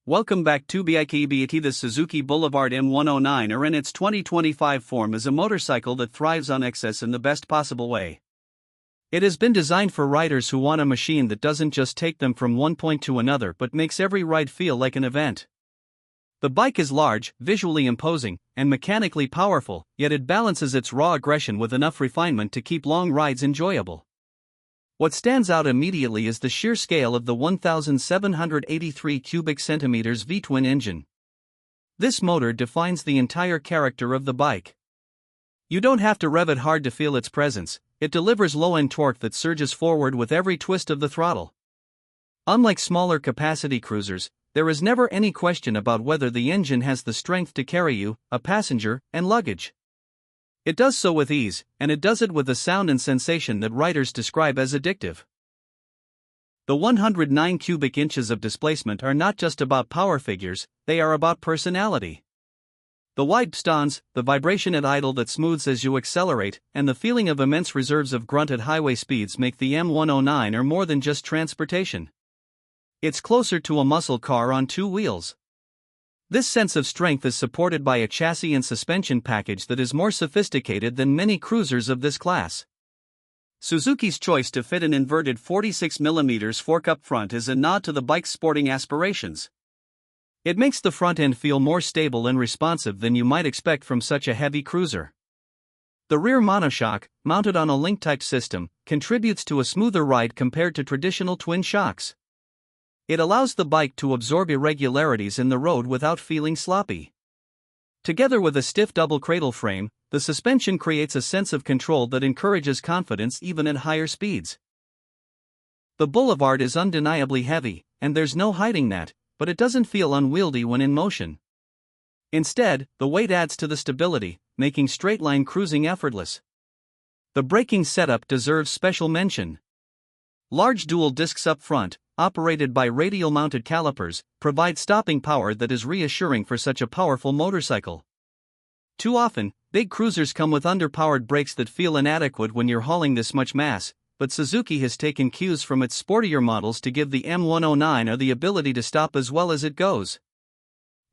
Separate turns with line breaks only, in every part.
Welcome back to BIKBT. The Suzuki Boulevard M109 or in its 2025 form is a motorcycle that thrives on excess in the best possible way. It has been designed for riders who want a machine that doesn't just take them from one point to another but makes every ride feel like an event. The bike is large, visually imposing, and mechanically powerful, yet it balances its raw aggression with enough refinement to keep long rides enjoyable. What stands out immediately is the sheer scale of the 1,783 cubic centimeters V-twin engine. This motor defines the entire character of the bike. You don't have to rev it hard to feel its presence. It delivers low-end torque that surges forward with every twist of the throttle. Unlike smaller capacity cruisers, there is never any question about whether the engine has the strength to carry you, a passenger, and luggage. It does so with ease, and it does it with a sound and sensation that riders describe as addictive. The 109 cubic inches of displacement are not just about power figures, they are about personality. The wide pistons, the vibration at idle that smooths as you accelerate, and the feeling of immense reserves of grunt at highway speeds make the M109 are more than just transportation. It's closer to a muscle car on two wheels. This sense of strength is supported by a chassis and suspension package that is more sophisticated than many cruisers of this class. Suzuki's choice to fit an inverted 46mm fork up front is a nod to the bike's sporting aspirations. It makes the front end feel more stable and responsive than you might expect from such a heavy cruiser. The rear monoshock, mounted on a link-type system, contributes to a smoother ride compared to traditional twin shocks. It allows the bike to absorb irregularities in the road without feeling sloppy. Together with a stiff double cradle frame, the suspension creates a sense of control that encourages confidence even at higher speeds. The Boulevard is undeniably heavy, and there's no hiding that, but it doesn't feel unwieldy when in motion. Instead, the weight adds to the stability, making straight-line cruising effortless. The braking setup deserves special mention. Large dual discs up front, operated by radial-mounted calipers, provide stopping power that is reassuring for such a powerful motorcycle. Too often, big cruisers come with underpowered brakes that feel inadequate when you're hauling this much mass, but Suzuki has taken cues from its sportier models to give the M109 the ability to stop as well as it goes.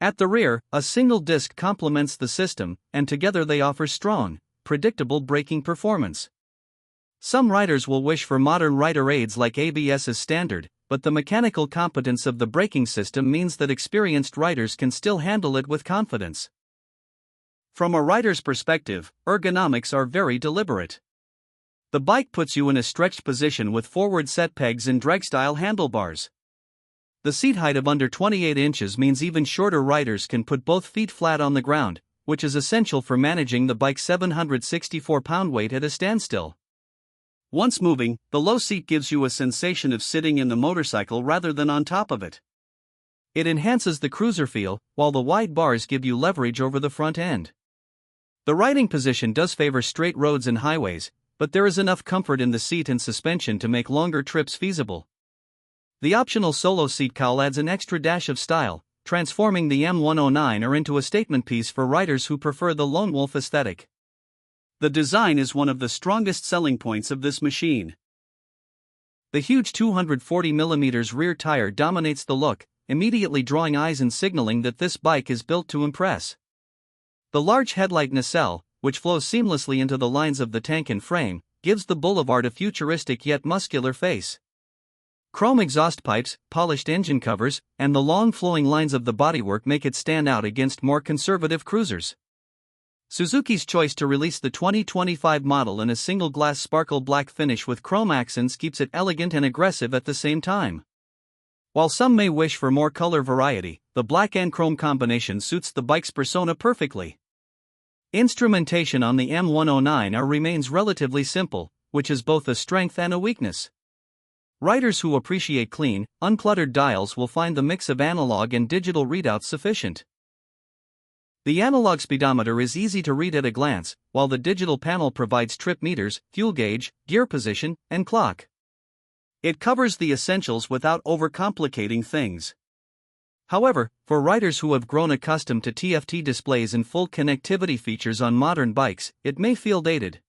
At the rear, a single disc complements the system, and together they offer strong, predictable braking performance. Some riders will wish for modern rider aids like ABS as standard, but the mechanical competence of the braking system means that experienced riders can still handle it with confidence. From a rider's perspective, ergonomics are very deliberate. The bike puts you in a stretched position with forward set pegs and drag-style handlebars. The seat height of under 28 inches means even shorter riders can put both feet flat on the ground, which is essential for managing the bike's 764-pound weight at a standstill. Once moving, the low seat gives you a sensation of sitting in the motorcycle rather than on top of it. It enhances the cruiser feel, while the wide bars give you leverage over the front end. The riding position does favor straight roads and highways, but there is enough comfort in the seat and suspension to make longer trips feasible. The optional solo seat cowl adds an extra dash of style, transforming the M109 into a statement piece for riders who prefer the lone wolf aesthetic. The design is one of the strongest selling points of this machine. The huge 240mm rear tire dominates the look, immediately drawing eyes and signaling that this bike is built to impress. The large headlight nacelle, which flows seamlessly into the lines of the tank and frame, gives the Boulevard a futuristic yet muscular face. Chrome exhaust pipes, polished engine covers, and the long flowing lines of the bodywork make it stand out against more conservative cruisers. Suzuki's choice to release the 2025 model in a single glass sparkle black finish with chrome accents keeps it elegant and aggressive at the same time. While some may wish for more color variety, the black and chrome combination suits the bike's persona perfectly. Instrumentation on the M109 remains relatively simple, which is both a strength and a weakness. Riders who appreciate clean, uncluttered dials will find the mix of analog and digital readouts sufficient. The analog speedometer is easy to read at a glance, while the digital panel provides trip meters, fuel gauge, gear position, and clock. It covers the essentials without overcomplicating things. However, for riders who have grown accustomed to TFT displays and full connectivity features on modern bikes, it may feel dated.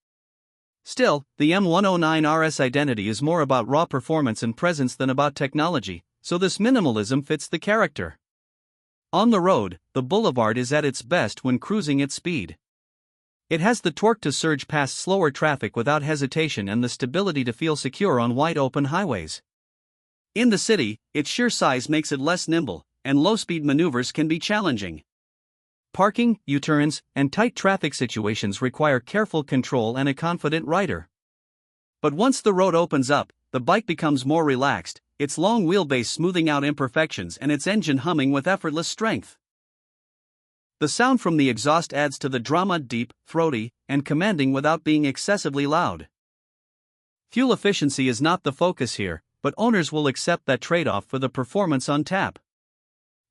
Still, the M109R's identity is more about raw performance and presence than about technology, so this minimalism fits the character. On the road, the Boulevard is at its best when cruising at speed. It has the torque to surge past slower traffic without hesitation and the stability to feel secure on wide-open highways. In the city, its sheer size makes it less nimble, and low-speed maneuvers can be challenging. Parking, U-turns, and tight traffic situations require careful control and a confident rider. But once the road opens up, the bike becomes more relaxed, its long wheelbase smoothing out imperfections and its engine humming with effortless strength. The sound from the exhaust adds to the drama, deep, throaty, and commanding without being excessively loud. Fuel efficiency is not the focus here, but owners will accept that trade-off for the performance on tap.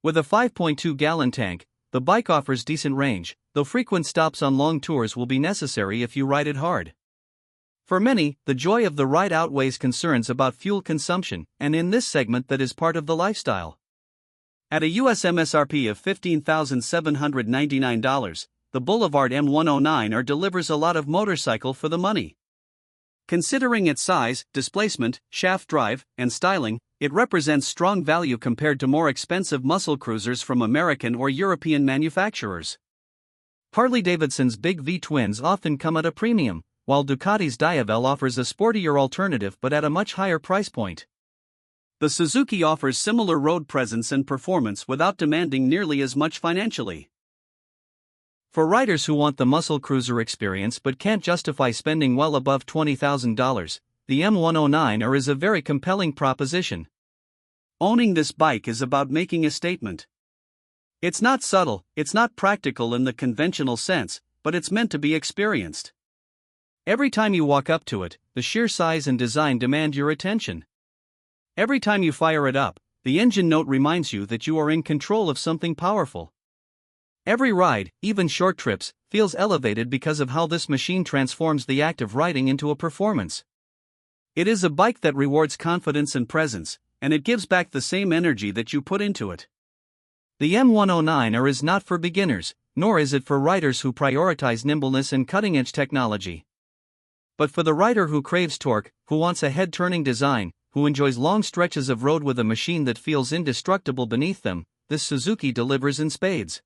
With a 5.2-gallon tank, the bike offers decent range, though frequent stops on long tours will be necessary if you ride it hard. For many, the joy of the ride outweighs concerns about fuel consumption, and in this segment that is part of the lifestyle. At a US MSRP of $15,799, the Boulevard M109R delivers a lot of motorcycle for the money. Considering its size, displacement, shaft drive, and styling, it represents strong value compared to more expensive muscle cruisers from American or European manufacturers. Harley-Davidson's Big V twins often come at a premium, while Ducati's Diavel offers a sportier alternative but at a much higher price point. The Suzuki offers similar road presence and performance without demanding nearly as much financially. For riders who want the muscle cruiser experience but can't justify spending well above $20,000, the M109R is a very compelling proposition. Owning this bike is about making a statement. It's not subtle, it's not practical in the conventional sense, but it's meant to be experienced. Every time you walk up to it, the sheer size and design demand your attention. Every time you fire it up, the engine note reminds you that you are in control of something powerful. Every ride, even short trips, feels elevated because of how this machine transforms the act of riding into a performance. It is a bike that rewards confidence and presence, and it gives back the same energy that you put into it. The M109R is not for beginners, nor is it for riders who prioritize nimbleness and cutting-edge technology. But for the rider who craves torque, who wants a head-turning design, who enjoys long stretches of road with a machine that feels indestructible beneath them, this Suzuki delivers in spades.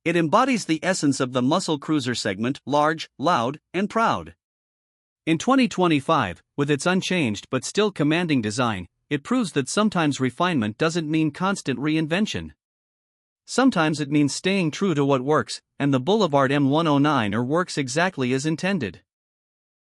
It embodies the essence of the muscle cruiser segment: large, loud, and proud. In 2025, with its unchanged but still commanding design, it proves that sometimes refinement doesn't mean constant reinvention. Sometimes it means staying true to what works, and the Boulevard M109R works exactly as intended.